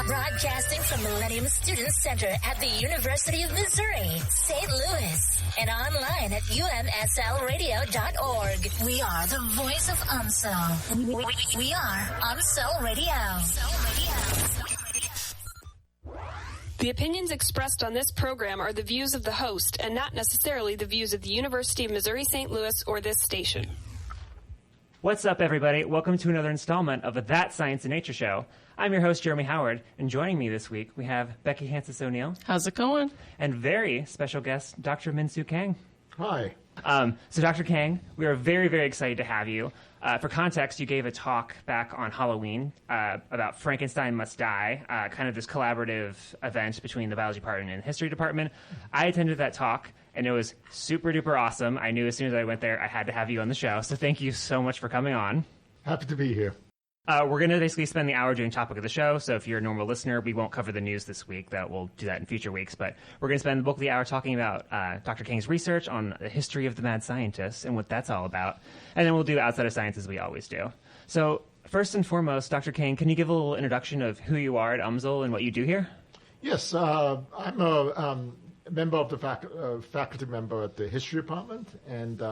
Broadcasting from Millennium Student Center at the University of Missouri, St. Louis, and online at UMSLradio.org. We are the voice of UMSL. We are UMSL Radio. The opinions expressed on this program are the views of the host and not necessarily the views of the University of Missouri St. Louis or this station. What's up, everybody? Welcome to another installment of the That Science and Nature Show. I'm your host, Jeremy Howard, and joining me this week, we have Becky O'Neill. How's it going? And very special guest, Dr. Minsoo Kang. Hi. So Dr. Kang, we are very, very excited to have you. For context, you gave a talk back on Halloween about Frankenstein Must Die, kind of this collaborative event between the biology department and the history department. I attended that talk, and it was super duper awesome. I knew as soon as I went there, I had to have you on the show. So thank you so much for coming on. Happy to be here. We're going to basically spend the hour doing topic of the show. So if you're a normal listener, we won't cover the news this week. We'll do that in future weeks. But we're going to spend the bulk of the hour talking about Dr. Kang's research on the history of the mad scientists and what that's all about. And then we'll do outside of science as we always do. So first and foremost, Dr. Kang, can you give a little introduction of who you are at UMSL and what you do here? Yes, I'm a member of the faculty member at the history department, and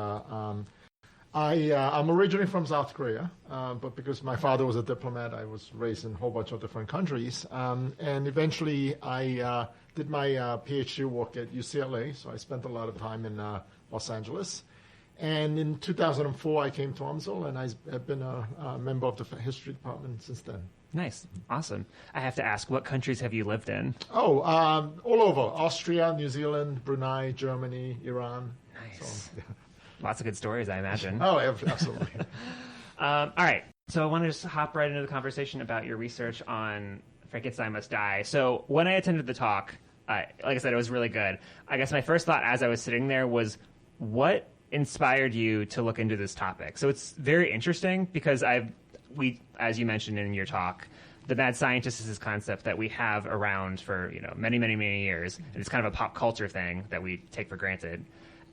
I'm originally from South Korea, but because my father was a diplomat, I was raised in a whole bunch of different countries. And eventually I did my PhD work at UCLA, so I spent a lot of time in Los Angeles. And in 2004, I came to UMSL, and I've been a member of the history department since then. Nice. Awesome. I have to ask, what countries have you lived in? All over. Austria, New Zealand, Brunei, Germany, Iran. Nice. So, yeah. Lots of good stories, I imagine. Oh, absolutely. All right. So I want to just hop right into the conversation about your research on Frankenstein Must Die. So when I attended the talk, like I said, it was really good. I guess my first thought as I was sitting there was, what inspired you to look into this topic? So it's very interesting because we, as you mentioned in your talk, the mad scientist is this concept that we have around for many, many, many years. And it's kind of a pop culture thing that we take for granted.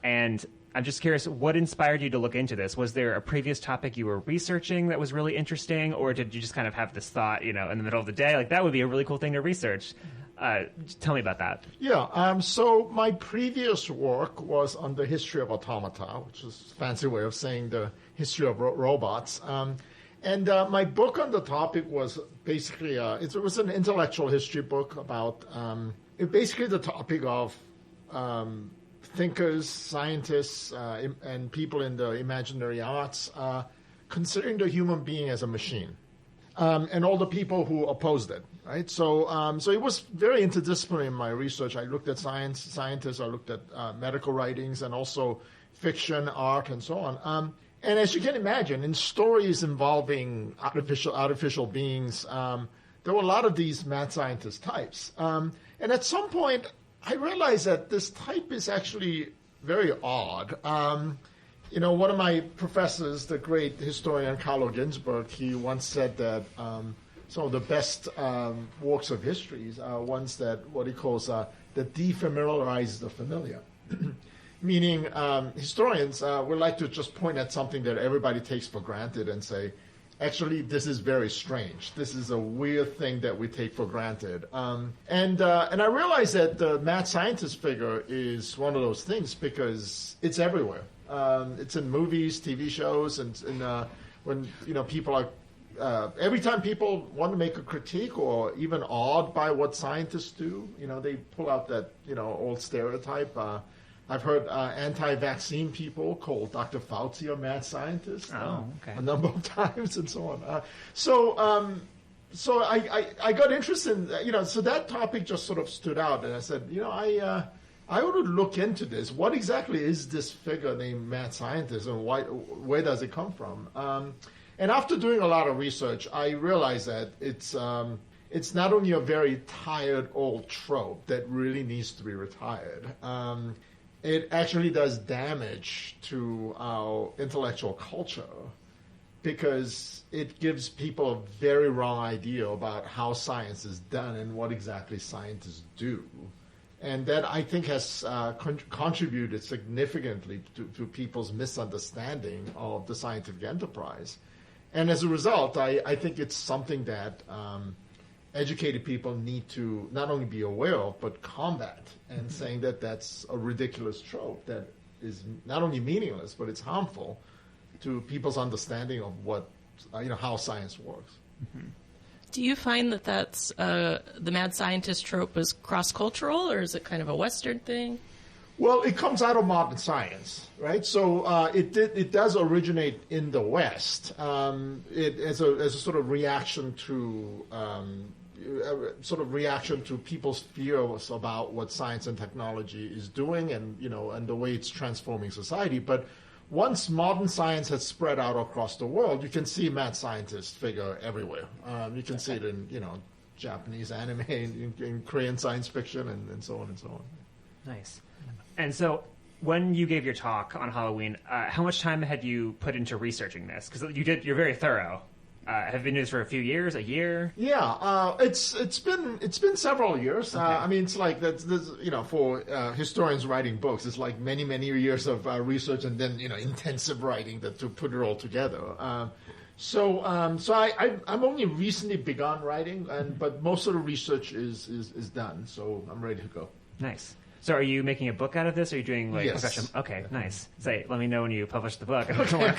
And I'm just curious, what inspired you to look into this? Was there a previous topic you were researching that was really interesting, or did you just kind of have this thought, in the middle of the day, like that would be a really cool thing to research? Tell me about that. Yeah, so my previous work was on the history of automata, which is a fancy way of saying the history of robots. And my book on the topic was basically, it was an intellectual history book about basically the topic of thinkers, scientists, and people in the imaginary arts considering the human being as a machine, and all the people who opposed it, right? So it was very interdisciplinary in my research. I looked at scientists, I looked at medical writings, and also fiction, art, and so on. And as you can imagine, in stories involving artificial beings, there were a lot of these mad scientist types. And at some point, I realized that this type is actually very odd. One of my professors, the great historian Carlo Ginzburg, he once said that some of the best works of history are ones that what he calls that defamiliarize the familiar. Meaning historians would like to just point at something that everybody takes for granted and say, actually, this is very strange. This is a weird thing that we take for granted. And I realized that the mad scientist figure is one of those things because it's everywhere. It's in movies, TV shows, and when people are every time people want to make a critique or even awed by what scientists do, they pull out that old stereotype. I've heard anti-vaccine people call Dr. Fauci a mad scientist a number of times and so on. So I got interested in, so that topic just sort of stood out. And I said, I ought to look into this. What exactly is this figure named mad scientist and where does it come from? And after doing a lot of research, I realized that it's not only a very tired old trope that really needs to be retired. It actually does damage to our intellectual culture because it gives people a very wrong idea about how science is done and what exactly scientists do. And that, I think, has contributed significantly to people's misunderstanding of the scientific enterprise. And as a result, I think it's something that educated people need to not only be aware of, but combat, and saying that that's a ridiculous trope that is not only meaningless, but it's harmful to people's understanding of what, how science works. Mm-hmm. Do you find that that's the mad scientist trope is cross-cultural, or is it kind of a Western thing? Well, it comes out of modern science, right? So it does originate in the West. As a sort of reaction to people's fears about what science and technology is doing, and the way it's transforming society. But once modern science has spread out across the world, you can see mad scientist figure everywhere. You can see it in Japanese anime, in Korean science fiction, and so on and so on. Nice. And so, when you gave your talk on Halloween, how much time had you put into researching this? Because you're very thorough. Have you been doing this for a few years, a year? Yeah, it's been several years. Okay. I mean, it's like that's for historians writing books, it's like many years of research and then intensive writing to put it all together. So I'm only recently begun writing, but most of the research is done. So I'm ready to go. Nice. So are you making a book out of this? Or are you doing like Yes. professional? Okay, nice. Say, let me know when you publish the book. I don't want a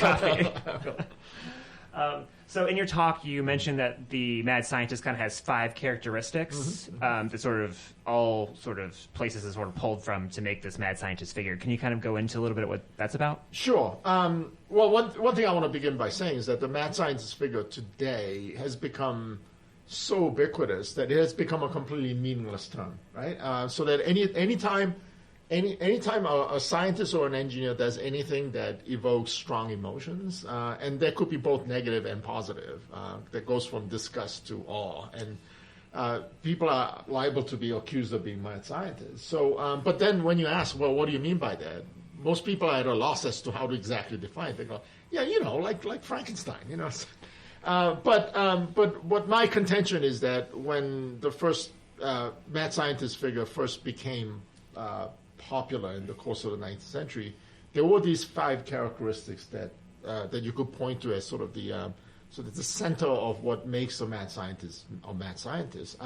copy. So in your talk, you mentioned that the mad scientist kind of has 5 characteristics that sort of all sort of places is sort of pulled from to make this mad scientist figure. Can you kind of go into a little bit of what that's about? Sure. Well, one thing I want to begin by saying is that the mad scientist figure today has become so ubiquitous that it has become a completely meaningless term, right? So that anytime a scientist or an engineer does anything that evokes strong emotions, and that could be both negative and positive, that goes from disgust to awe, and people are liable to be accused of being mad scientists. So, but then when you ask, well, what do you mean by that? Most people are at a loss as to how to exactly define it. They go, yeah, like Frankenstein, But what my contention is that when the first mad scientist figure first became popular in the course of the 19th century, there were these 5 characteristics that you could point to as sort of the center of what makes a mad scientist a mad scientist.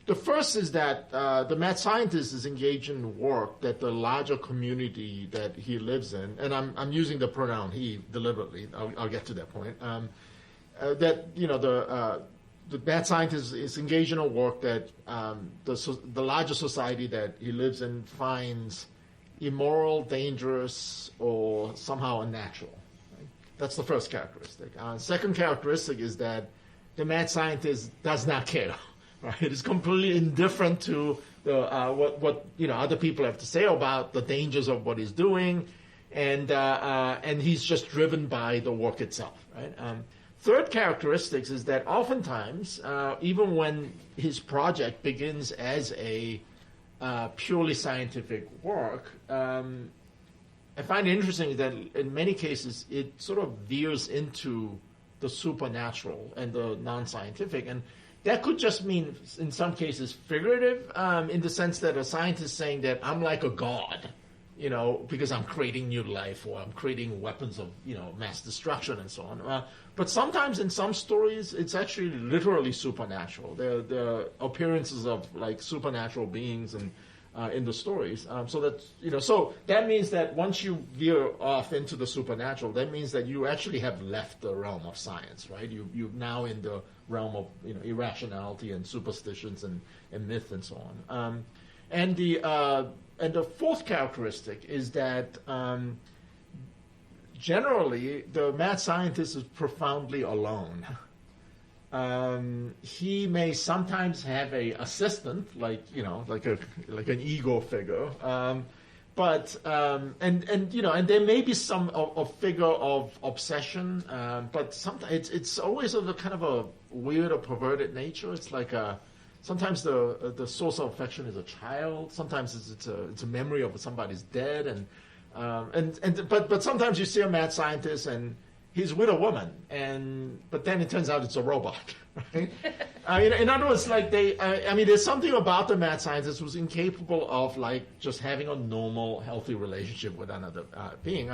The first is that the mad scientist is engaged in work that the larger community that he lives in, and I'm using the pronoun he deliberately. I'll get to that point. The mad scientist is engaged in a work that the larger society that he lives in finds immoral, dangerous, or somehow unnatural. Right? That's the first characteristic. Second characteristic is that the mad scientist does not care. Right? It is completely indifferent to what other people have to say about the dangers of what he's doing, and he's just driven by the work itself. Right? Third characteristic is that oftentimes, even when his project begins as a purely scientific work, I find it interesting that in many cases it sort of veers into the supernatural and the non-scientific. And that could just mean, in some cases, figurative, in the sense that a scientist saying that I'm like a god, because I'm creating new life, or I'm creating weapons of, mass destruction and so on. But sometimes in some stories, it's actually literally supernatural. There are appearances of like supernatural beings in the stories. So that means that once you veer off into the supernatural, that means that you actually have left the realm of science, right? You're now in the realm of irrationality and superstitions and myth and so on. And the fourth characteristic is that generally the mad scientist is profoundly alone. He may sometimes have a assistant, like an ego figure, but and there may be some a figure of obsession, but sometimes it's always of a kind of a weird or perverted nature. It's like sometimes the source of affection is a child. Sometimes it's a memory of somebody's dead, but sometimes you see a mad scientist and he's with a woman, but then it turns out it's a robot, right? In other words, there's something about the mad scientist who's incapable of just having a normal, healthy relationship with another being.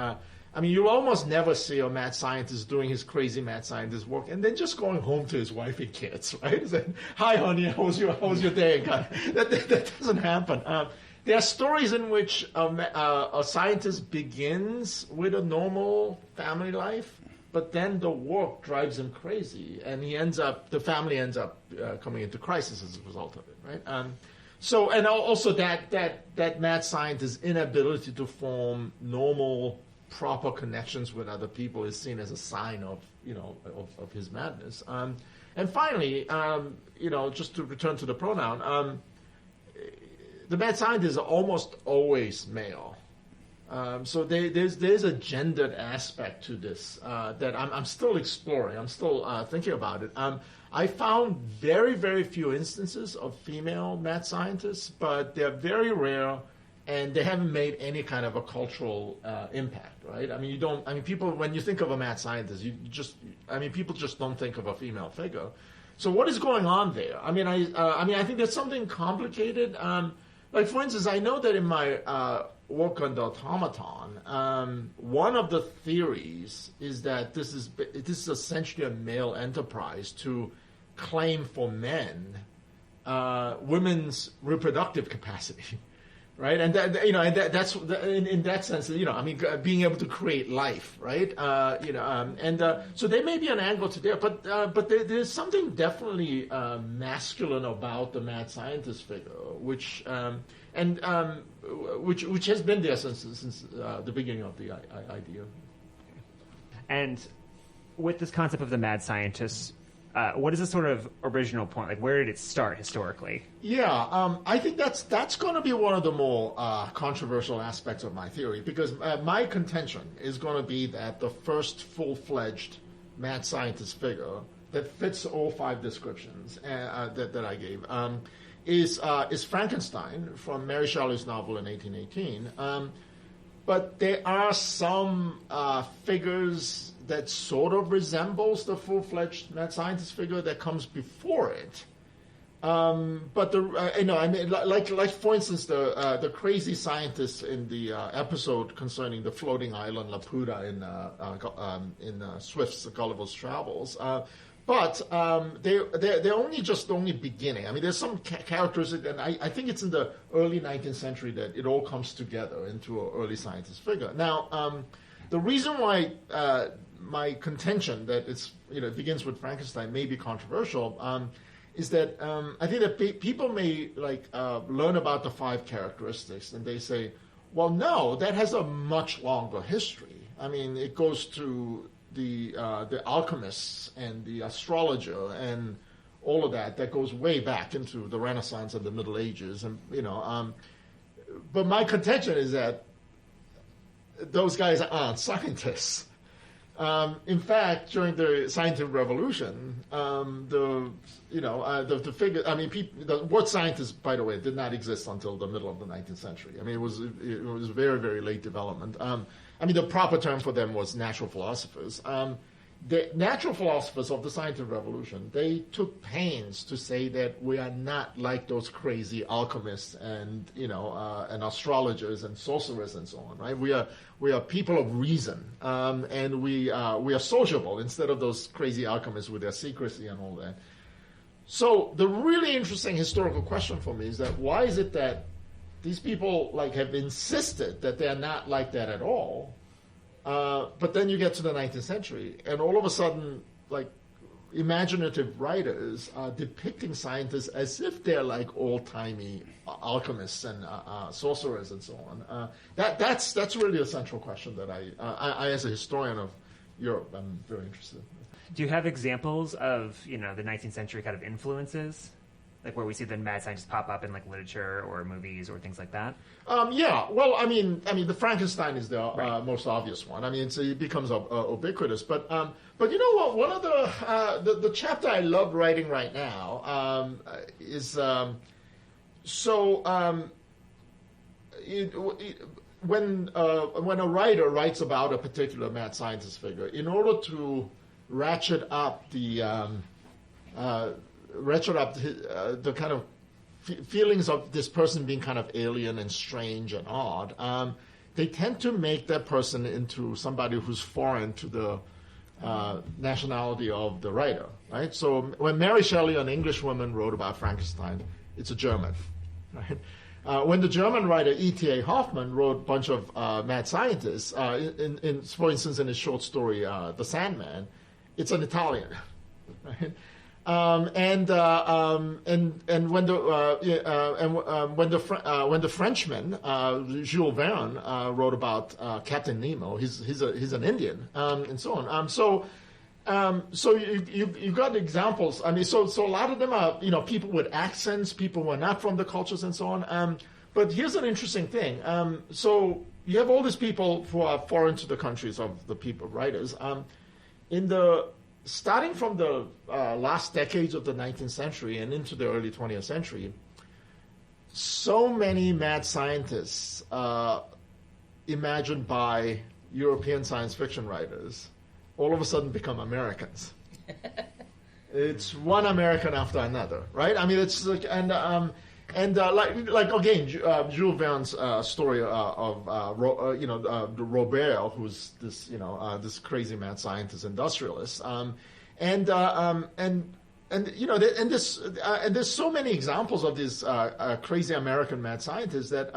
I mean, you'll almost never see a mad scientist doing his crazy mad scientist work and then just going home to his wife and kids, right? Saying, hi, honey, how was your day? That doesn't happen. There are stories in which a scientist begins with a normal family life, but then the work drives him crazy, and the family ends up coming into crisis as a result of it, right? So, and also that mad scientist's inability to form normal, proper connections with other people is seen as a sign of his madness. And finally, just to return to the pronoun, the mad scientists are almost always male. So there's a gendered aspect to this that I'm still exploring. I'm still thinking about it. I found very, very few instances of female mad scientists, but they're very rare, and they haven't made any kind of a cultural impact, right? I mean, people, when you think of a mad scientist, people just don't think of a female figure. So what is going on there? I mean, I think there's something complicated. Like, for instance, I know that in my work on the automaton, one of the theories is that this is essentially a male enterprise to claim for men women's reproductive capacity, right? And that's in that sense, being able to create life, right? So there may be an angle to there, but there's something definitely masculine about the mad scientist figure, which has been there since the beginning of the idea. And with this concept of the mad scientist, what is the sort of original point? Like, where did it start historically? Yeah, I think that's going to be one of the more controversial aspects of my theory, because my contention is going to be that the first full-fledged mad scientist figure that fits all 5 descriptions that I gave is Frankenstein from Mary Shelley's novel in 1818. But there are some figures that sort of resembles the full-fledged mad scientist figure that comes before it. But like for instance, the crazy scientist in the episode concerning the floating island Laputa in Swift's Gulliver's Travels. But they're only beginning. I mean, there's some characters, and I think it's in the early 19th century that it all comes together into an early scientist figure. Now, the reason why my contention that it begins with Frankenstein may be controversial is that I think that people may learn about the 5 characteristics and they say, well, no, that has a much longer history. I mean, it goes to the alchemists and the astrologer and all of that goes way back into the Renaissance and the Middle Ages, and but my contention is that those guys aren't scientists. In fact, during the scientific revolution, the figure. I mean, the word scientist, by the way, did not exist until the middle of the 19th century. I mean, it was very, very late development. I mean, the proper term for them was natural philosophers. The natural philosophers of the scientific revolution, they took pains to say that we are not like those crazy alchemists and and astrologers and sorcerers and so on, right? We are people of reason, and we are sociable instead of those crazy alchemists with their secrecy and all that. So the really interesting historical question for me is that why is it that these people have insisted that they're not like that at all? But then you get to the 19th century, and all of a sudden, imaginative writers are depicting scientists as if they're like old-timey alchemists and sorcerers and so on. That's really a central question that I as a historian of Europe, I'm very interested in. Do you have examples of the 19th century kind of influences? Like where we see the mad scientists pop up in literature or movies or things like that? Yeah. Well, I mean, the Frankenstein is the right. Most obvious one. I mean, it becomes ubiquitous. But you know what? One of the chapter I love writing right now is when a writer writes about a particular mad scientist figure, in order to ratchet up the kind of feelings of this person being kind of alien and strange and odd, they tend to make that person into somebody who's foreign to the nationality of the writer, right? So when Mary Shelley, an English woman, wrote about Frankenstein, it's a German, right? When the German writer E.T.A. Hoffmann wrote a bunch of mad scientists, for instance, in his short story *The Sandman*, it's an Italian, right? And when the Frenchman Jules Verne wrote about Captain Nemo, he's an Indian, and so on. So you got examples. I mean, so a lot of them are people with accents, people who are not from the cultures, and so on. But here's an interesting thing. So you have all these people who are foreign to the countries of the people writers. Starting from the last decades of the 19th century and into the early 20th century, so many mad scientists imagined by European science fiction writers all of a sudden become Americans. It's one American after another, right? I mean, it's like, like again, Jules Verne's story of Robert, who's this this crazy mad scientist industrialist, and there's so many examples of these crazy American mad scientists that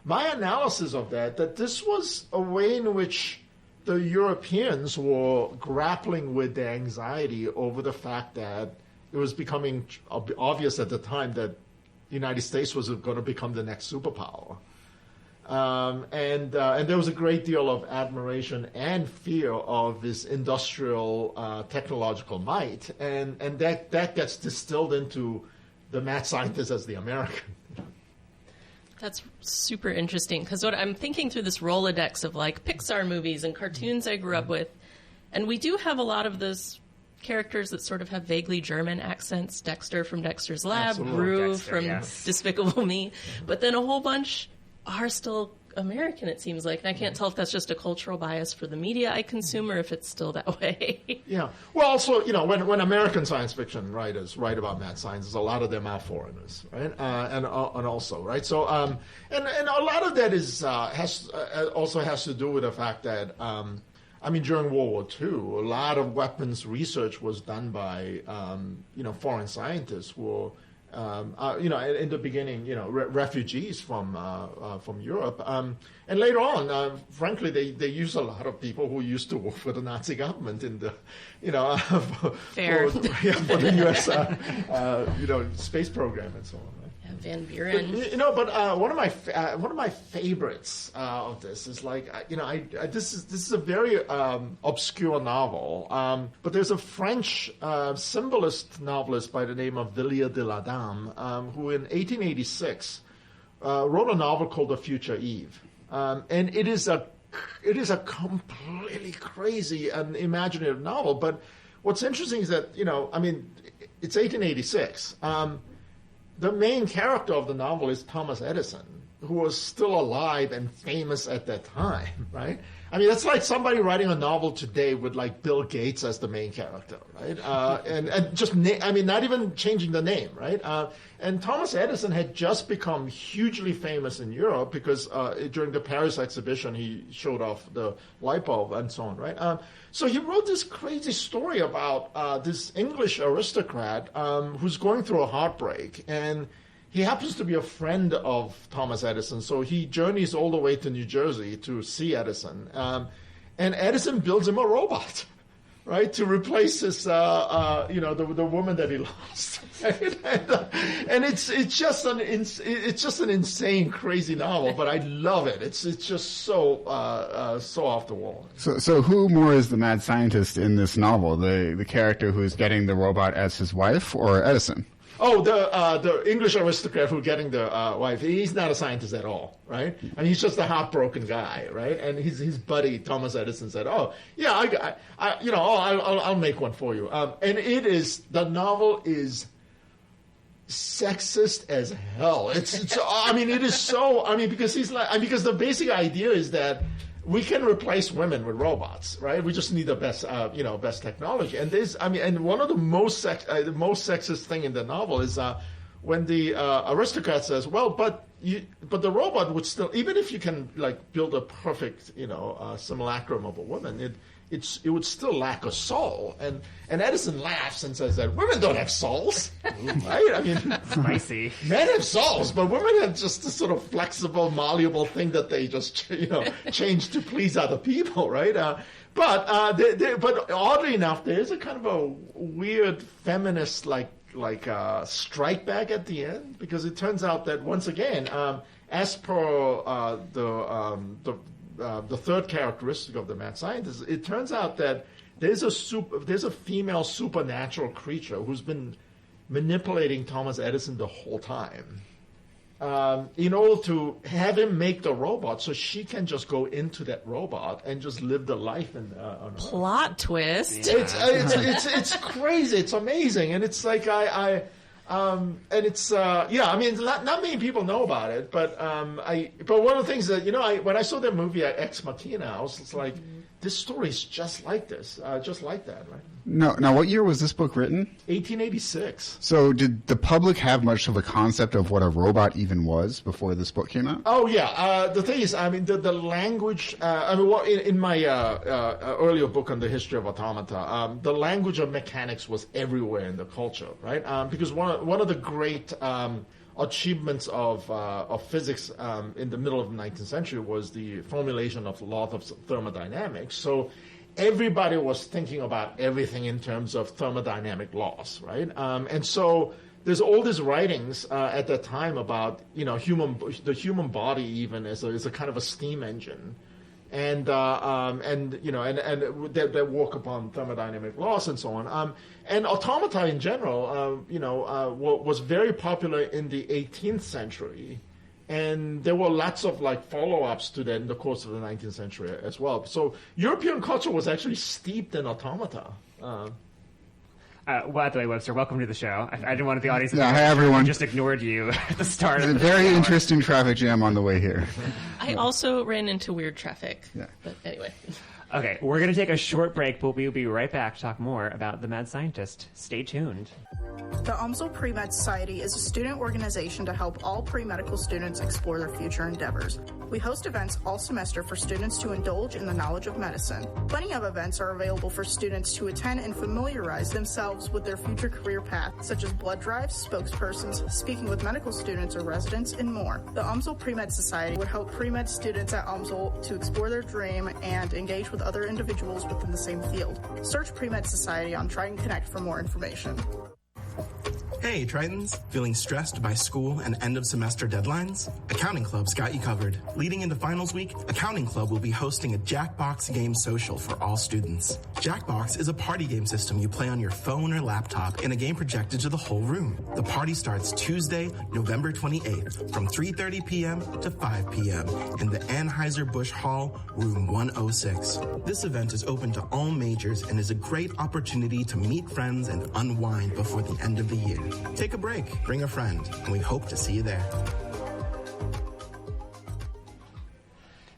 my analysis of that this was a way in which the Europeans were grappling with their anxiety over the fact that it was becoming obvious at the time that the United States was going to become the next superpower. And there was a great deal of admiration and fear of this industrial technological might. And that gets distilled into the mad scientist as the American. That's super interesting, because what I'm thinking through this Rolodex of like Pixar movies and cartoons I grew up with, and we do have a lot of those characters that sort of have vaguely German accents. Dexter from Dexter's Lab, Absolutely. Rue Dexter, from yes. Despicable Me, but then a whole bunch are still American, it seems like. And I can't tell if that's just a cultural bias for the media I consume or if it's still that way. Yeah. Well, also, when American science fiction writers write about mad scientists, a lot of them are foreigners, right? And also, right? So, and a lot of that is also has to do with the fact that, during World War II, a lot of weapons research was done by, foreign scientists who were, in the beginning, refugees from Europe, and later on, frankly, they use a lot of people who used to work for the Nazi government in the, Fair. for the U.S. Space program and so on. Right? Yeah, Van Buren. But one of my favorites of this is this is a very obscure novel. But there's a French symbolist novelist by the name of Villiers de la Dame who in 1886 wrote a novel called The Future Eve, and it is a completely crazy and imaginative novel. But what's interesting is that it's 1886. The main character of the novel is Thomas Edison, who was still alive and famous at that time, right? I mean, that's like somebody writing a novel today with like Bill Gates as the main character, right? And just, not even changing the name, right? And Thomas Edison had just become hugely famous in Europe because during the Paris exhibition, he showed off the light bulb and so on, right? So he wrote this crazy story about this English aristocrat who's going through a heartbreak, and he happens to be a friend of Thomas Edison, so he journeys all the way to New Jersey to see Edison. And Edison builds him a robot, right, to replace this, the woman that he lost. Right? And it's just an insane, crazy novel, but I love it. It's just so off the wall. So who more is the mad scientist in this novel? The character who's getting the robot as his wife, or Edison? Oh, the English aristocrat who's getting the wife. He's not a scientist at all, right? I mean, he's just a heartbroken guy, right? And his buddy Thomas Edison said, "Oh, yeah, I'll make one for you." And the novel is sexist as hell. It is so. Because because the basic idea is that we can replace women with robots, right? We just need the best technology. And one of the most sexist thing in the novel is when the aristocrat says, "Well, but but the robot would still, even if you can like build a perfect, simulacrum of a woman, it would still lack a soul. And Edison laughs and says that women don't have souls, right? I mean, spicy. Men have souls, but women have just this sort of flexible, malleable thing that they just, change to please other people, right? But oddly enough, there is a kind of a weird feminist like strike back at the end, because it turns out that once again, as per the third characteristic of the mad scientist, it turns out that there's a female supernatural creature who's been manipulating Thomas Edison the whole time, in order to have him make the robot so she can just go into that robot and just live the life on Earth. Plot twist. It's crazy. It's amazing, and it's like not many people know about it, but one of the things that when I saw the movie Ex Machina, I was like, this story is just like this, just like that, right? No. Now, what year was this book written? 1886. So did the public have much of a concept of what a robot even was before this book came out? Oh, yeah. The thing is, I mean, the language, in my earlier book on the history of automata, the language of mechanics was everywhere in the culture, right? Because one of the great achievements of physics in the middle of the 19th century was the formulation of laws of thermodynamics. So everybody was thinking about everything in terms of thermodynamic laws, right? And so there's all these writings at that time about the human body even as a kind of a steam engine, and that work upon thermodynamic laws and so on. And automata in general, was very popular in the 18th century, and there were lots of follow-ups to that in the course of the 19th century as well. So European culture was actually steeped in automata. By the way, Webster, welcome to the show. I didn't want the audience to hi, everyone. Just ignored you at the start. It's a very interesting traffic jam on the way here. I also ran into weird traffic. Yeah. But anyway. Okay, we're going to take a short break, but we'll be right back to talk more about the Mad Scientist. Stay tuned. The UMSL Pre-Med Society is a student organization to help all pre-medical students explore their future endeavors. We host events all semester for students to indulge in the knowledge of medicine. Plenty of events are available for students to attend and familiarize themselves with their future career path, such as blood drives, spokespersons, speaking with medical students or residents, and more. The UMSL Pre-Med Society would help pre-med students at UMSL to explore their dream and engage with other individuals within the same field. Search Pre-Med Society on Triton Connect for more information. Hey, Tritons. Feeling stressed by school and end-of-semester deadlines? Accounting Club's got you covered. Leading into finals week, Accounting Club will be hosting a Jackbox game social for all students. Jackbox is a party game system you play on your phone or laptop in a game projected to the whole room. The party starts Tuesday, November 28th from 3:30 p.m. to 5 p.m. in the Anheuser-Busch Hall, room 106. This event is open to all majors and is a great opportunity to meet friends and unwind before the end of the year. Take a break, bring a friend, and we hope to see you there.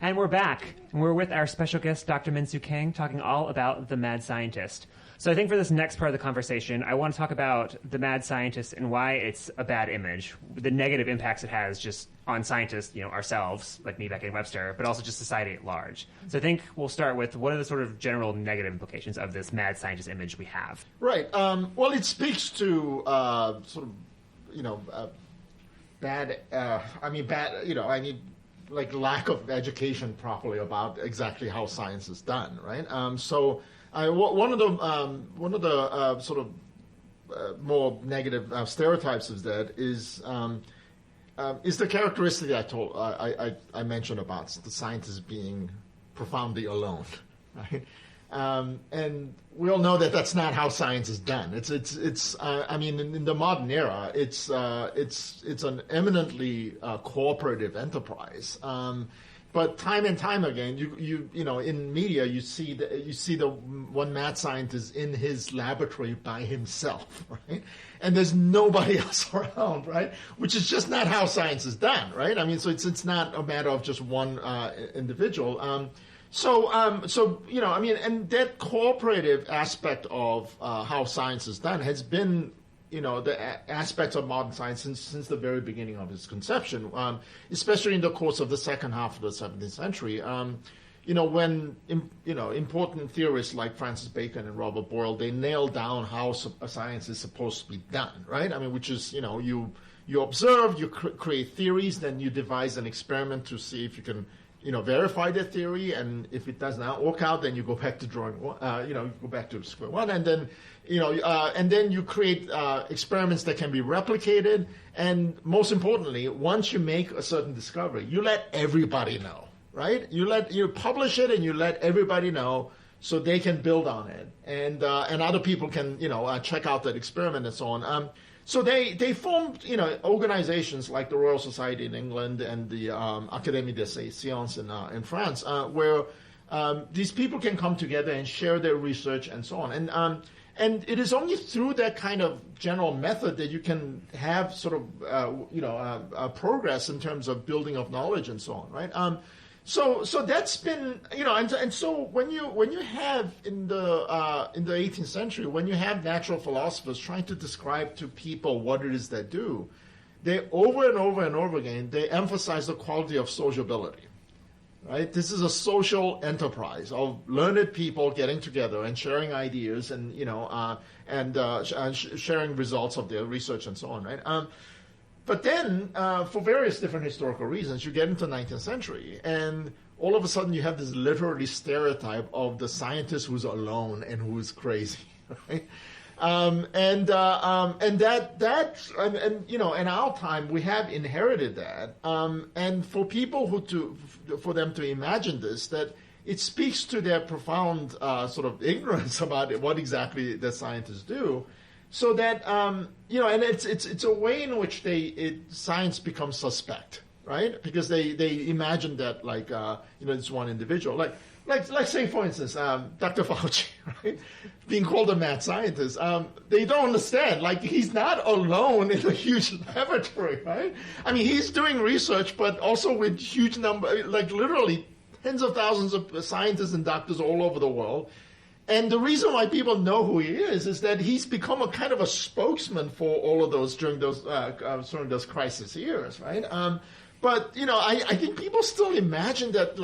And we're back. And we're with our special guest, Dr. Minsoo Kang, talking all about the Mad Scientist. So I think for this next part of the conversation, I want to talk about the Mad Scientist and why it's a bad image, the negative impacts it has just on scientists, ourselves, like me, Becky, and Webster, but also just society at large. So I think we'll start with what are the sort of general negative implications of this Mad Scientist image we have? Right. Well, it speaks to bad, lack of education properly about exactly how science is done, right? One of the more negative stereotypes of that is the characteristic I mentioned about the scientist being profoundly alone, right? And we all know that that's not how science is done. In the modern era, it's an eminently cooperative enterprise. But time and time again, you in media you see the one mad scientist in his laboratory by himself, right? And there's nobody else around, right? Which is just not how science is done, right? I mean, so it's not a matter of just one individual. And that cooperative aspect of how science is done has been aspects of modern science since the very beginning of its conception, especially in the course of the second half of the 17th century. When important theorists like Francis Bacon and Robert Boyle, they nailed down how science is supposed to be done, right? I mean, which is, you observe, you create theories, then you devise an experiment to see if you can, verify the theory, and if it does not work out, then you go back to you go back to square one, and then, and then you create experiments that can be replicated, and most importantly, once you make a certain discovery, you let everybody know. Right? You publish it and you let everybody know so they can build on it, and other people can check out that experiment and so on. So they formed organizations like the Royal Society in England and the Académie des Sciences in France, where these people can come together and share their research and so on. And it is only through that kind of general method that you can have sort of progress in terms of building of knowledge and so on, right? So that's been, and so when you have in the 18th century, when you have natural philosophers trying to describe to people what it is they do, they over and over and over again, they emphasize the quality of sociability, right? This is a social enterprise of learned people getting together and sharing ideas and, sharing results of their research and so on, right? But then, for various different historical reasons, you get into the 19th century, and all of a sudden you have this literally stereotype of the scientist who's alone and who's crazy, right? In our time we have inherited that, and for people for them to imagine this, that it speaks to their profound sort of ignorance about what exactly the scientists do. So that and it's a way in which science becomes suspect, right? Because they imagine that this one individual, like say for instance Dr. Fauci, right, being called a mad scientist, they don't understand. Like, he's not alone in a huge laboratory, right? I mean, he's doing research, but also with huge number, like literally tens of thousands of scientists and doctors all over the world. And the reason why people know who he is that he's become a kind of a spokesman for all of those during those crisis years, right? But I think people still imagine that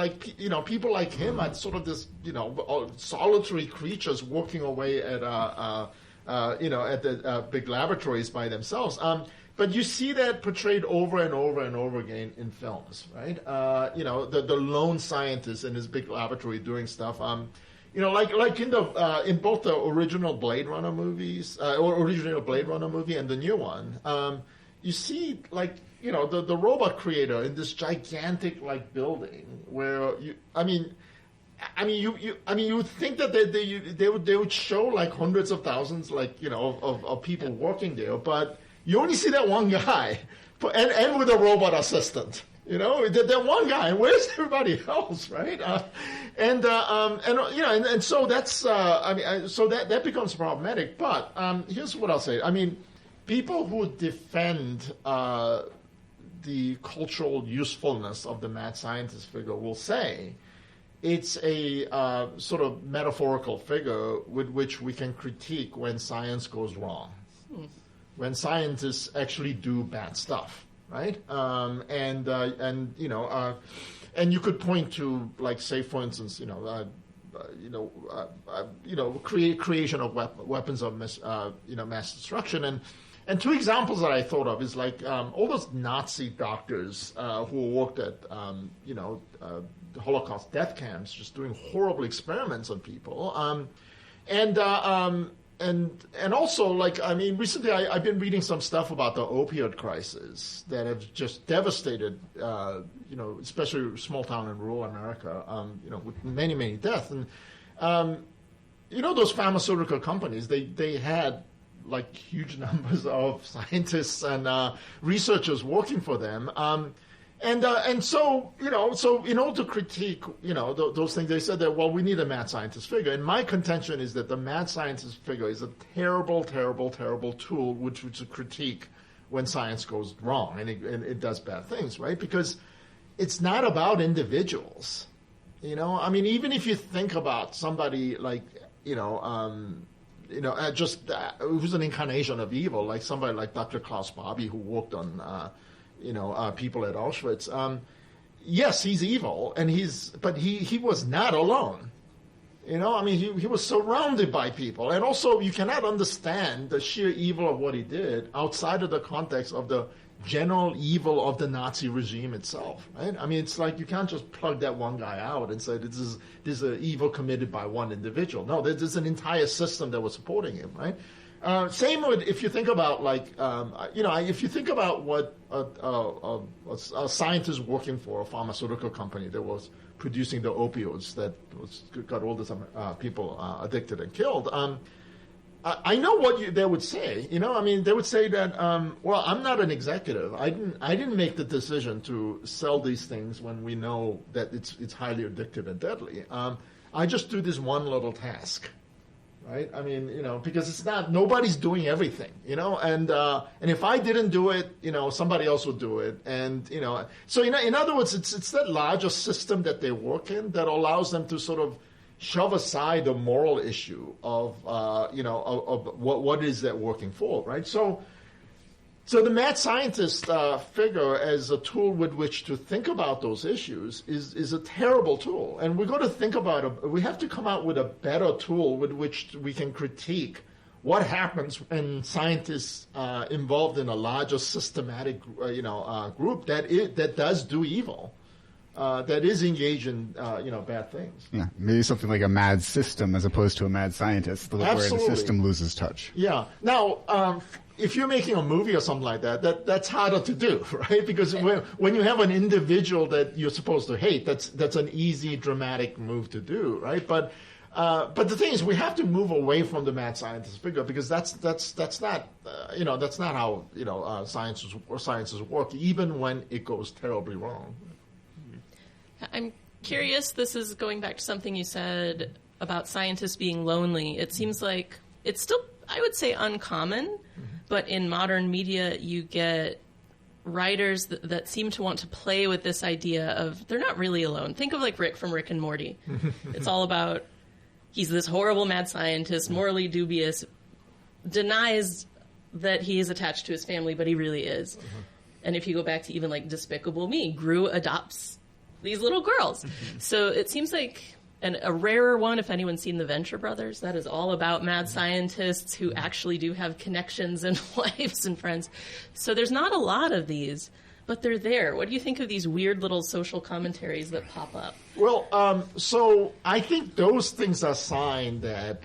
people like him are sort of this solitary creatures working away at the big laboratories by themselves. But you see that portrayed over and over and over again in films, right? The lone scientist in his big laboratory doing stuff. Like in both the original Blade Runner movies, or original Blade Runner movie and the new one, you see the robot creator in this gigantic building where you would think that they would show hundreds of thousands of people working there, but you only see that one guy, and with a robot assistant. That one guy. Where's everybody else, right? And so that's so that becomes problematic. But here's what I'll say. I mean, people who defend the cultural usefulness of the mad scientist figure will say it's a sort of metaphorical figure with which we can critique when science goes wrong, when scientists actually do bad stuff. Right, and you could point to, say for instance, creation of weapons of mass destruction, and two examples that I thought of is all those Nazi doctors who worked at the Holocaust death camps, just doing horrible experiments on people, and also, recently I've been reading some stuff about the opioid crisis that have just devastated, especially small town and rural America, with many, many deaths. And, those pharmaceutical companies, they had, huge numbers of scientists and researchers working for them. And so in order to critique, those things, they said that, well, we need a mad scientist figure. And my contention is that the mad scientist figure is a terrible, terrible, terrible tool which to critique when science goes wrong and it does bad things, right? Because it's not about individuals. Even if you think about somebody who's an incarnation of evil, like somebody like Dr. Klaus Barbie, who worked on, people at Auschwitz. Yes, he's evil, but he was not alone. He was surrounded by people. And also, you cannot understand the sheer evil of what he did outside of the context of the general evil of the Nazi regime itself, right? It's like you can't just plug that one guy out and say this is an evil committed by one individual. No, there's an entire system that was supporting him, right? Same with if you think about if you think about what a scientist working for a pharmaceutical company that was producing the opioids that got all these people addicted and killed. I know what they would say. They would say that, I'm not an executive. I didn't make the decision to sell these things when we know that it's highly addictive and deadly. I just do this one little task, right? Because it's not, nobody's doing everything, and if I didn't do it, somebody else would do it. And, so in other words, it's that larger system that they work in that allows them to sort of shove aside the moral issue of what is that working for, right? So the mad scientist figure as a tool with which to think about those issues is a terrible tool, and we're going to think about we have to come out with a better tool with which we can critique what happens when scientists involved in a larger systematic group that does do evil. That is engaged in bad things. Yeah, maybe something like a mad system as opposed to a mad scientist, where the system loses touch. Yeah. Now, if you're making a movie or something like that's harder to do, right? Because when you have an individual that you're supposed to hate, that's an easy dramatic move to do, right? But the thing is, we have to move away from the mad scientist figure because that's not how sciences work, even when it goes terribly wrong. I'm curious, this is going back to something you said about scientists being lonely. It seems like it's still, I would say, uncommon, but in modern media you get writers that seem to want to play with this idea of they're not really alone. Think of like Rick from Rick and Morty. It's all about he's this horrible mad scientist, morally dubious, denies that he is attached to his family, but he really is. And if you go back to even like Despicable Me, Gru adopts these little girls. So it seems like a rarer one, if anyone's seen the Venture Brothers, that is all about mad scientists who actually do have connections and wives and friends. So there's not a lot of these, but they're there. What do you think of these weird little social commentaries that pop up? Well, so I think those things are a sign that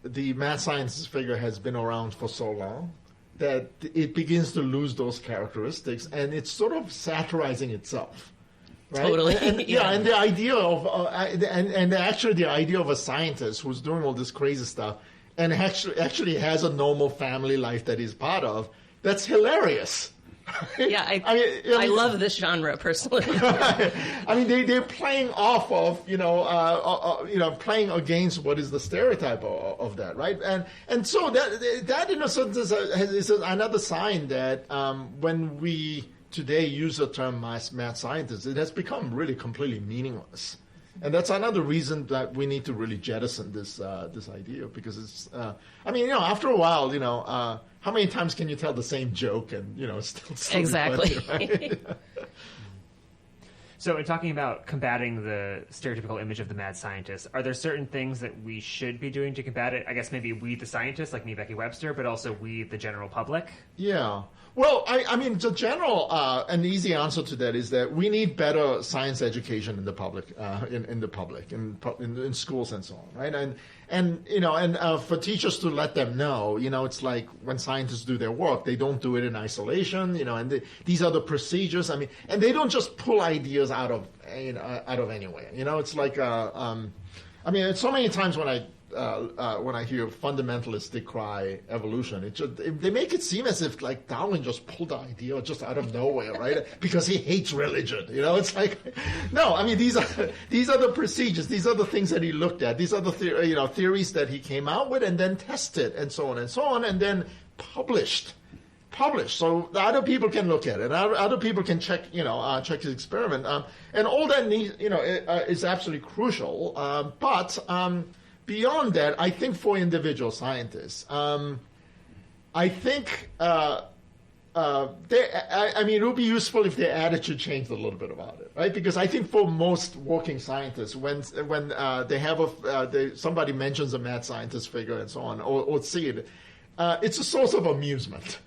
the mad scientist figure has been around for so long that it begins to lose those characteristics, and it's sort of satirizing itself. Right? Totally. And the idea of actually the idea of a scientist who's doing all this crazy stuff and actually has a normal family life that he's part of, that's hilarious. Yeah, I love this genre personally. They're playing off of playing against what is the stereotype of that, right? And so that in a sense is another sign that when we today use the term mad scientist, it has become really completely meaningless. And that's another reason that we need to really jettison this idea, because it's after a while, how many times can you tell the same joke and still exactly funny, right? So in talking about combating the stereotypical image of the mad scientist, are there certain things that we should be doing to combat it? I guess maybe we, the scientists, like me, Becky Webster, but also we, the general public? Yeah. Well, the general and easy answer to that is that we need better science education in the public, in schools and so on, right? And for teachers to let them know, it's like when scientists do their work, they don't do it in isolation, and these are the procedures. And they don't just pull ideas out of anywhere. It's like, it's so many times when I hear fundamentalists decry evolution, they make it seem as if like Darwin just pulled the idea just out of nowhere, right? Because he hates religion. It's like, no. These are the procedures. These are the things that he looked at. These are the theories that he came out with and then tested and so on, and then published. So the other people can look at it. Other people can check his experiment. And all that is absolutely crucial. But beyond that, I think for individual scientists, I think it would be useful if their attitude changed a little bit about it, right? Because I think for most working scientists, when they have somebody mentions a mad scientist figure and so on, or see it, it's a source of amusement,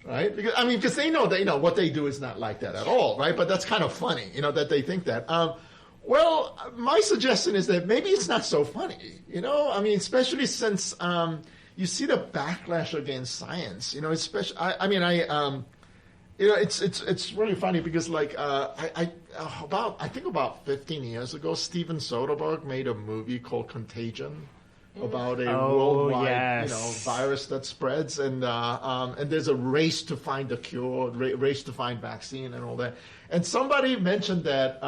right? Because they know that what they do is not like that at all, right? But that's kind of funny, that they think that. Well, my suggestion is that maybe it's not so funny, especially since you see the backlash against science, especially. It's really funny because I think about 15 years ago, Steven Soderbergh made a movie called Contagion about a worldwide virus that spreads, and there's a race to find a cure, race to find vaccine, and all that. And somebody mentioned that.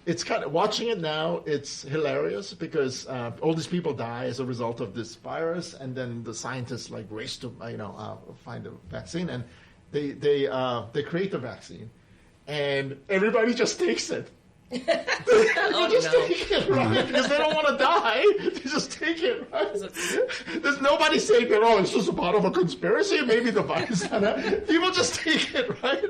It's kind of watching it now. It's hilarious because all these people die as a result of this virus, and then the scientists race to find a vaccine, and they create the vaccine, and everybody just takes it. Take it, right? Because they don't want to die. They just take it, right? There's nobody saying that, it's just a part of a conspiracy. Maybe the virus. People just take it, right?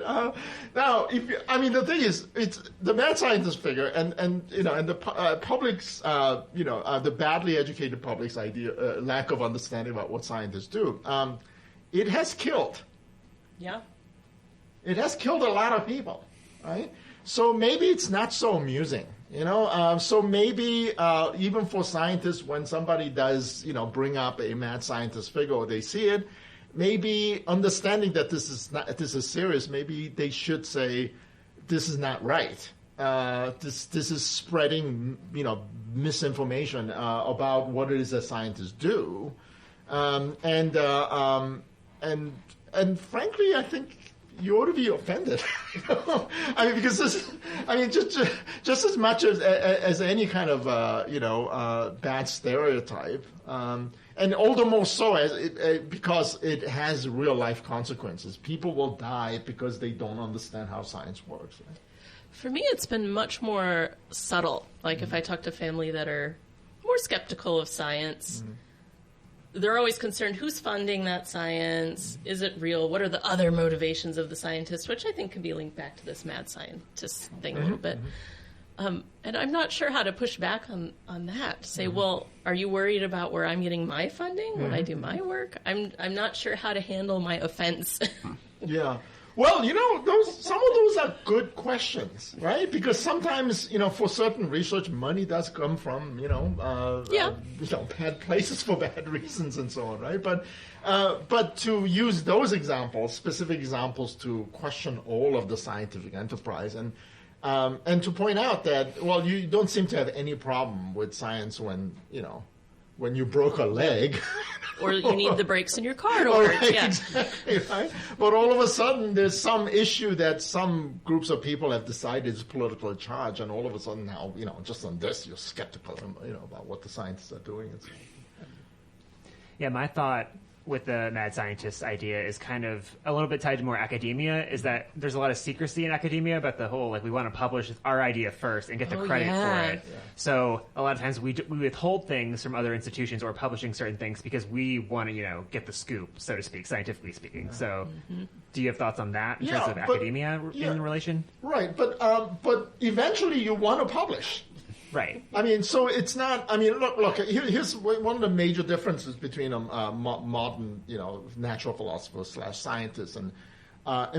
Now, the thing is, it's the mad scientist figure, and the public's, the badly educated public's lack of understanding about what scientists do. It has killed. Yeah. It has killed a lot of people, right? So maybe it's not so amusing, So maybe even for scientists, when somebody does, bring up a mad scientist figure or they see it, maybe understanding that this is serious, maybe they should say, this is not right. This is spreading, misinformation about what it is that scientists do, and frankly, I think you ought to be offended. Because just as much as any kind of bad stereotype, and all the more so because it has real life consequences. People will die because they don't understand how science works. Right? For me, it's been much more subtle. If I talk to family that are more skeptical of science. They're always concerned, who's funding that science? Is it real? What are the other motivations of the scientists? Which I think can be linked back to this mad scientist thing a little bit. And I'm not sure how to push back on that. To say, well, are you worried about where I'm getting my funding when I do my work? I'm not sure how to handle my offense. Yeah. Well, some of those are good questions, right? Because sometimes, for certain research, money does come from, bad places for bad reasons and so on, right? But to use those examples, specific examples, to question all of the scientific enterprise and to point out that, well, you don't seem to have any problem with science when you broke a leg. Or you need the brakes in your car to work. Right, yeah. Exactly, right? But all of a sudden, there's some issue that some groups of people have decided is political charge, and all of a sudden now, just on this, you're skeptical, about what the scientists are doing. And so on. Yeah, my thought with the mad scientist idea is kind of a little bit tied to more academia, is that there's a lot of secrecy in academia about the whole, we want to publish our idea first and get the credit for it. Yeah. So a lot of times we withhold things from other institutions or publishing certain things because we want to, get the scoop, so to speak, scientifically speaking. Yeah. So do you have thoughts on that in terms of academia in relation? Right, but eventually you want to publish. Right. So it's not. Look. Here's one of the major differences between modern, natural philosophers / scientists and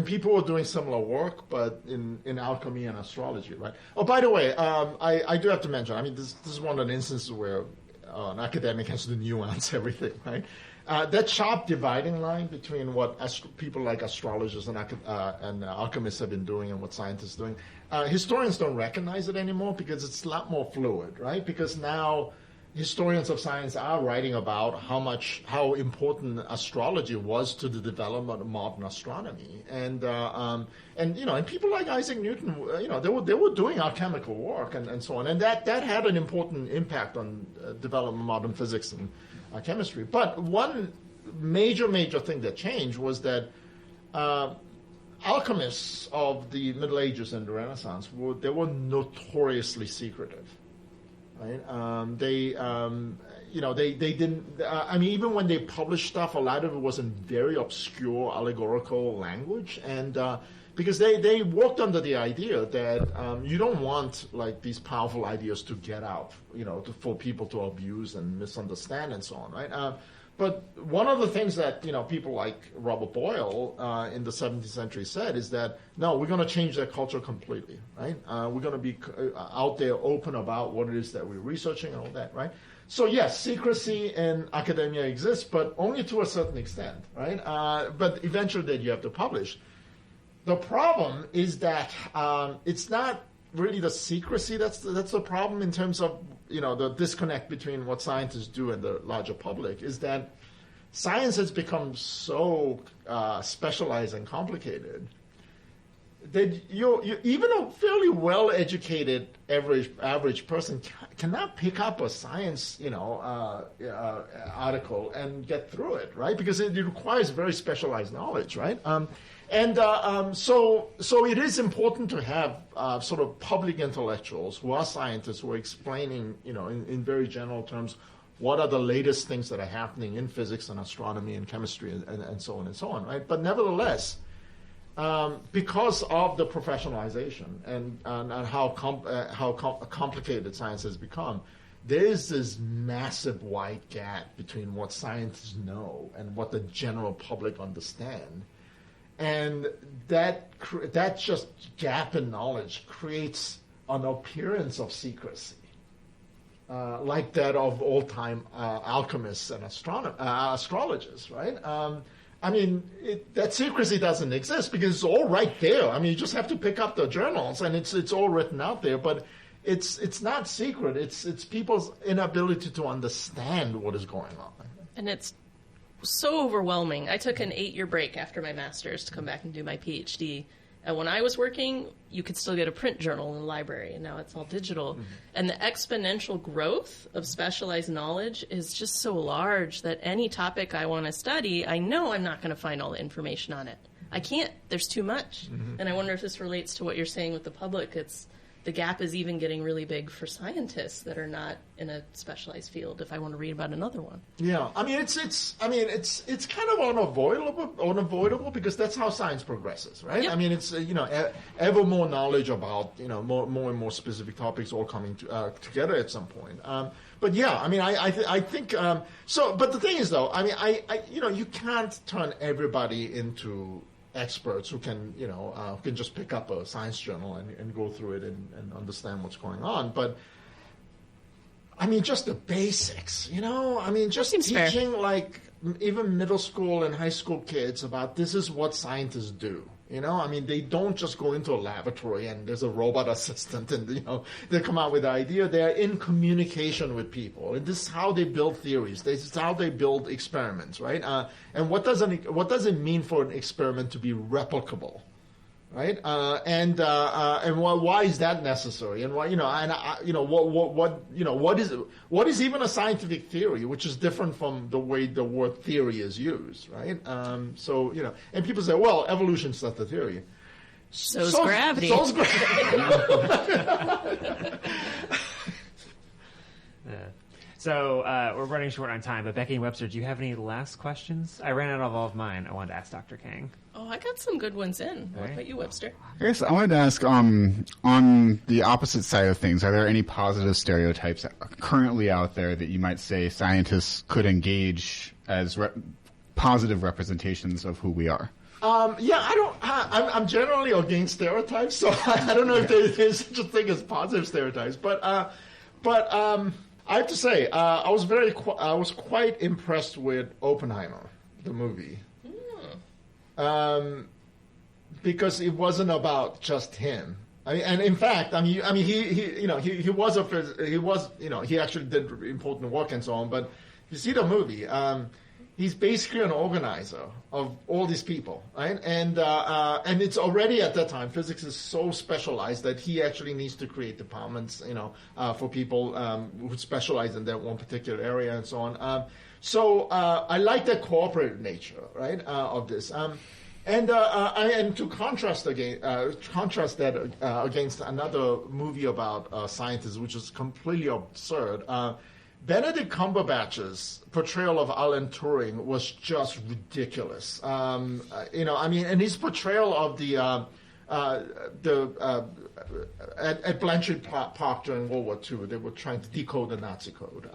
people who are doing similar work, but in alchemy and astrology, right? Oh, by the way, I do have to mention. This is one of the instances where an academic has to nuance everything, right? That sharp dividing line between what people like astrologers and alchemists have been doing and what scientists are doing. Historians don't recognize it anymore because it's a lot more fluid, right? Because now historians of science are writing about how important astrology was to the development of modern astronomy, and people like Isaac Newton, they were doing alchemical work and so on, and that had an important impact on development of modern physics and chemistry. But one major thing that changed was that alchemists of the Middle Ages and the Renaissance were notoriously secretive, right? they didn't. Even when they published stuff, a lot of it was in very obscure allegorical language, and because they worked under the idea that you don't want like these powerful ideas to get out, for people to abuse and misunderstand and so on, right? But one of the things that people like Robert Boyle in the 17th century said is that no, we're going to change that culture completely, right? We're going to be out there open about what it is that we're researching and all that, right? So yes, secrecy in academia exists, but only to a certain extent, right? But eventually, that you have to publish. The problem is that it's not really the secrecy that's the problem in terms of the disconnect between what scientists do and the larger public is that science has become so specialized and complicated that even a fairly well-educated average person cannot pick up a science article and get through it, right? Because it requires very specialized knowledge, right? So it is important to have sort of public intellectuals who are scientists who are explaining, in very general terms, what are the latest things that are happening in physics and astronomy and chemistry and so on, right? But nevertheless, because of the professionalization and how complicated science has become, there is this massive wide gap between what scientists know and what the general public understand. And that just gap in knowledge creates an appearance of secrecy, like that of old-time alchemists and astrologers, right? That secrecy doesn't exist because it's all right there. You just have to pick up the journals, and it's all written out there. But it's not secret. It's people's inability to understand what is going on. And it's so overwhelming. I took an 8-year break after my master's to come back and do my PhD. And when I was working, you could still get a print journal in the library, and now it's all digital. Mm-hmm. And the exponential growth of specialized knowledge is just so large that any topic I want to study, I know I'm not going to find all the information on it. I can't. There's too much. Mm-hmm. And I wonder if this relates to what you're saying with the public. The gap is even getting really big for scientists that are not in a specialized field. If I want to read about another one, yeah, it's kind of unavoidable because that's how science progresses, right? Yep. It's ever more knowledge about more and more specific topics all coming together at some point. But yeah, I think so. But the thing is, though, you can't turn everybody into experts who can just pick up a science journal and go through it and understand what's going on. But just the basics, just teaching fair. Like even middle school and high school kids about this is what scientists do. They don't just go into a laboratory and there's a robot assistant and, they come out with the idea. They're in communication with people. And this is how they build theories. This is how they build experiments, right? And what does it mean for an experiment to be replicable? Right, and why is that necessary? And why, what is even a scientific theory, which is different from the way the word theory is used, right? And people say, well, evolution's not the theory. So's gravity. So's gravity. Yeah. So we're running short on time, but Becky and Webster, do you have any last questions? I ran out of all of mine. I wanted to ask Dr. Kang. Oh, I got some good ones in. What about you, Webster? I guess I wanted to ask, on the opposite side of things, are there any positive stereotypes currently out there that you might say scientists could engage as positive representations of who we are? I'm generally against stereotypes, so I don't know if there's such a thing as positive stereotypes. But I have to say, I was quite impressed with Oppenheimer, the movie. Because it wasn't about just him. And in fact, he actually did important work and so on. But if you see the movie, he's basically an organizer of all these people, right? And it's already at that time, physics is so specialized that he actually needs to create departments, for people who specialize in that one particular area and so on. So I like the cooperative nature, right, of this. And to contrast that against another movie about scientists, which is completely absurd, Benedict Cumberbatch's portrayal of Alan Turing was just ridiculous. And his portrayal of at Bletchley Park during World War II, they were trying to decode the Nazi code,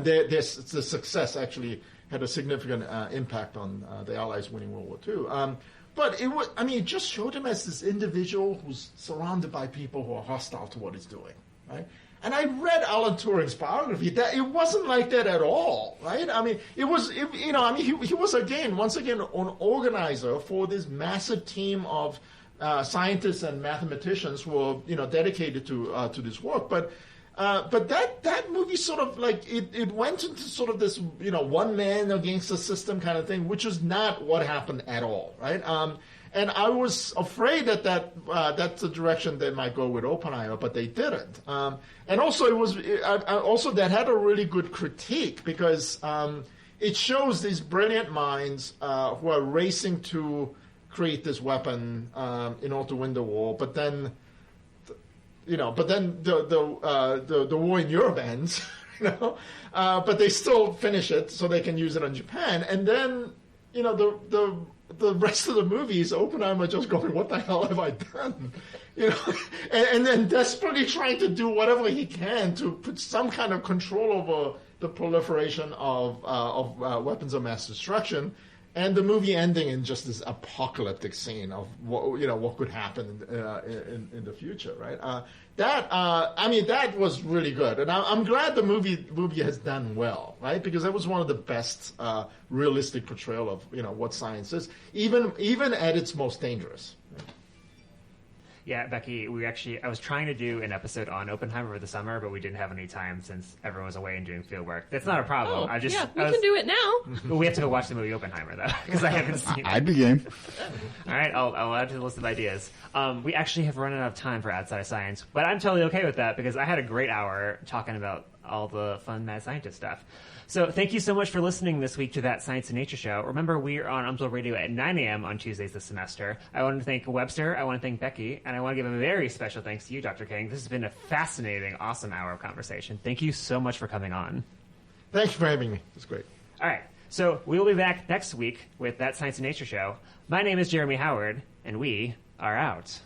the success actually had a significant impact on the Allies winning World War II. But it just showed him as this individual who's surrounded by people who are hostile to what he's doing, right? And I read Alan Turing's biography. That it wasn't like that at all, right? I mean, he was once again an organizer for this massive team of scientists and mathematicians who were dedicated to this work. But that movie sort of like it went into sort of this one man against the system kind of thing, which is not what happened at all, right? And I was afraid that that's the direction they might go with Oppenheimer, but they didn't. And also that had a really good critique because it shows these brilliant minds who are racing to create this weapon in order to win the war, but then the war in Europe ends, but they still finish it so they can use it on Japan, and then the rest of the movie is Oppenheimer just going, what the hell have I done? And then desperately trying to do whatever he can to put some kind of control over the proliferation of weapons of mass destruction. And the movie ending in just this apocalyptic scene of what could happen in the future, right? That was really good, and I'm glad the movie has done well, right? Because that was one of the best realistic portrayal of what science is, even at its most dangerous. Yeah, Becky, I was trying to do an episode on Oppenheimer over the summer, but we didn't have any time since everyone was away and doing field work. That's not a problem. We can do it now. But we have to go watch the movie Oppenheimer, though, because I haven't seen it. I'd be game. All right, I'll add to the list of ideas. We actually have run out of time for Outside of Science, but I'm totally okay with that because I had a great hour talking about all the fun mad scientist stuff. So thank you so much for listening this week to That Science and Nature Show. Remember, we are on UMSL Radio at 9 a.m. on Tuesdays this semester. I want to thank Webster, I want to thank Becky, and I want to give a very special thanks to you, Dr. Kang. This has been a fascinating, awesome hour of conversation. Thank you so much for coming on. Thank you for having me. It's great. All right, so we will be back next week with That Science and Nature Show. My name is Jeremy Howard, and we are out.